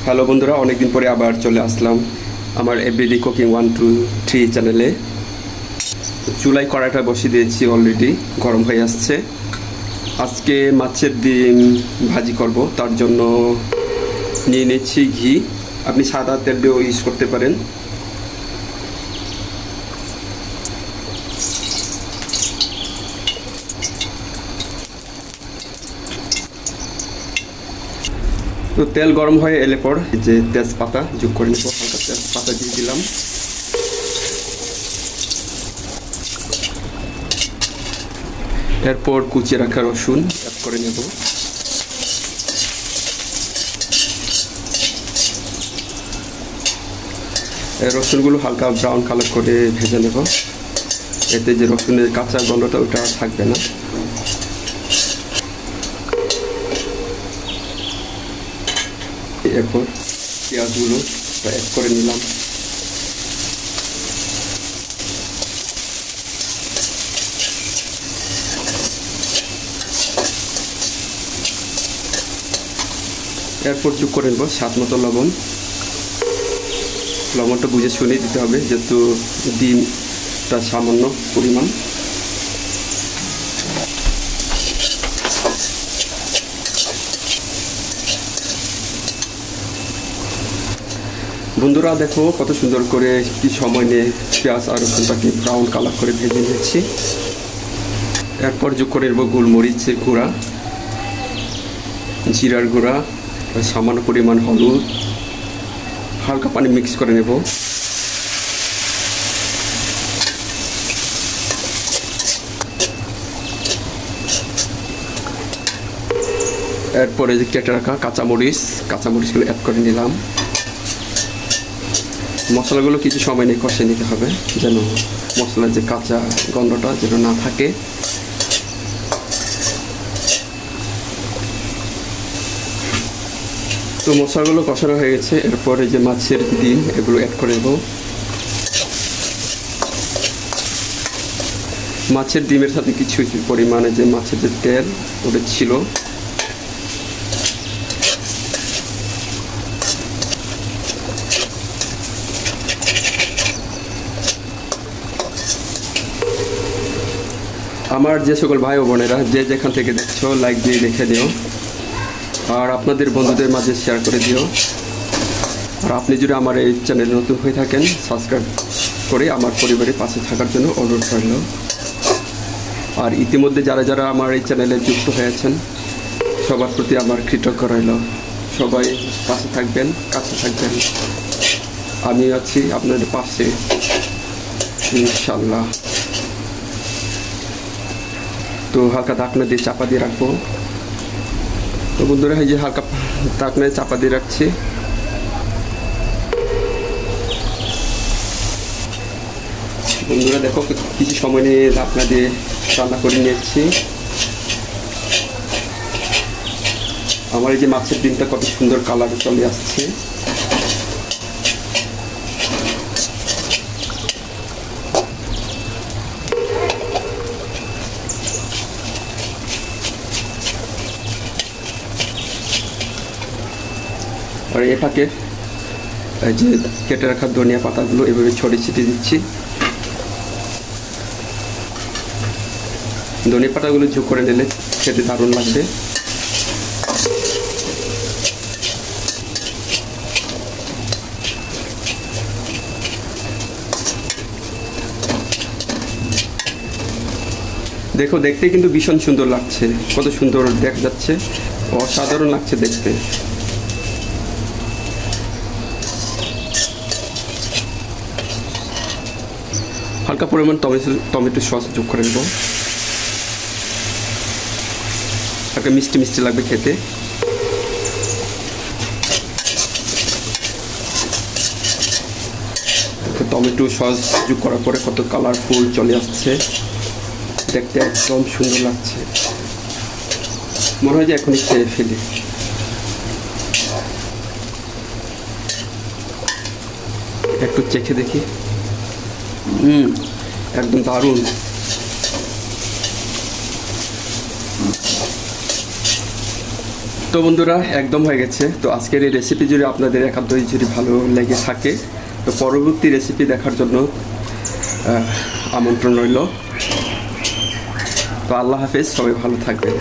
Hello বন্ধুরা, অনেকদিন পরে আবার চলে আসলাম আমার এভরিডে কুকিং 1 2 3 চ্যানেলে। চুলায় কড়াইটা বসিয়ে দিয়েছি, অলরেডি গরম হয়ে আসছে। আজকে মাছের ডিম ভাজি করব, তার জন্য নিয়ে নিচ্ছি ঘি। আপনি সাদা তেল দিয়েও ইউজ করতে পারেন। তো তেল গরম হয়ে এলে পর যে তেজপাতা যোগ করে নেব, হালকা তেজপাতা দিয়ে দিলাম। এরপর কুচিয়ে রাখা রসুন অ্যাড করে নেব। এই রসুনগুলো হালকা ব্রাউন কালার করে ভেজে নেব, এতে যে রসুনের কাঁচা গন্ধটা ওটা থাকবে না। এরপর পেঁয়াজগুলো অ্যাড করে নিলাম। এরপর যোগ করে নেব স্বাদ মতো লবণ। লবণটা বুঝে শুনে দিতে হবে, যেহেতু ডিমটা সামান্য পরিমাণ। বন্ধুরা দেখো কত সুন্দর করে কি সময় নিয়ে পেঁয়াজ আর রসুনটাকে ব্রাউন কালার করে ভেজে নিচ্ছি। এরপর যোগ করে নেব গোলমরিচের গুঁড়া, জিরার গুঁড়া, সামান্য পরিমাণ হলুদ, হালকা পানি মিক্স করে নেব। এরপরে যে কেটে রাখা কাঁচামরিচগুলো অ্যাড করে নিলাম। মশলাগুলো কিছু সময় নিয়ে কষে নিতে হবে, যেন মশলার যে কাঁচা গন্ধটা যেন না থাকে। তো মশলাগুলো কষানো হয়ে গেছে। এরপরে যে মাছের ডিম এগুলো অ্যাড করে নেব। মাছের ডিমের সাথে কিছু পরিমাণে যে মাছের যে তেল ওটা ছিল আমার যে সকল ভাই ও বোনেরা যে যেখান থেকে দেখছো, লাইক দিয়ে দেখে দিও, আর আপনাদের বন্ধুদের মাঝে শেয়ার করে দিও। আর আপনি যদি আমার এই চ্যানেলে নতুন হয়ে থাকেন, সাবস্ক্রাইব করে আমার পরিবারের পাশে থাকার জন্য অনুরোধ রইল। আর ইতিমধ্যে যারা যারা আমার এই চ্যানেলে যুক্ত হয়েছেন সবার প্রতি আমার কৃতজ্ঞ রইল। সবাই পাশে থাকবেন, কাছে থাকবেন, আমি আছি আপনাদের পাশে ইনশাল্লাহ। তো হালকা ঢাকনা দিয়ে চাপা দিয়ে রাখবো। তো বন্ধুরা এই যে হালকা ঢাকনায় চাপা দিয়ে রাখছি। বন্ধুরা দেখো কিছু সময় নিয়ে ঢাকনা দিয়ে রান্না করে নিয়েছি। আমার এই যে মাছের ডিমটা কত সুন্দর কালার চলে আসছে। আর এটাকে এই যে কেটে রাখা ধনিয়া পাতাগুলো এভাবে ছড়িয়ে ছিটিয়ে দিচ্ছি। ধনিয়া পাতাগুলো যোগ করে নিলে খেতে দারুণ লাগবে। দেখো দেখতে কিন্তু ভীষণ সুন্দর লাগছে, কত সুন্দর দেখা যাচ্ছে, অসাধারণ লাগছে দেখতে। হালকা পরিমাণ টমেটো সস যোগ করে নেব, হালকা মিষ্টি মিষ্টি লাগবে খেতে। টমেটো সস যোগ করার পরে কত কালারফুল চলে আসছে, দেখতে একদম সুন্দর লাগছে। মনে হয় যে এখনই খেয়ে ফেলি। একটু চেখে দেখি। একদম দারুণ। তো বন্ধুরা একদম হয়ে গেছে। তো আজকের এই রেসিপি যদি আপনাদের একান্তই যদি ভালো লেগে থাকে তো পরবর্তী রেসিপি দেখার জন্য আমন্ত্রণ রইল। তো আল্লাহ হাফেজ, সবাই ভালো থাকবেন।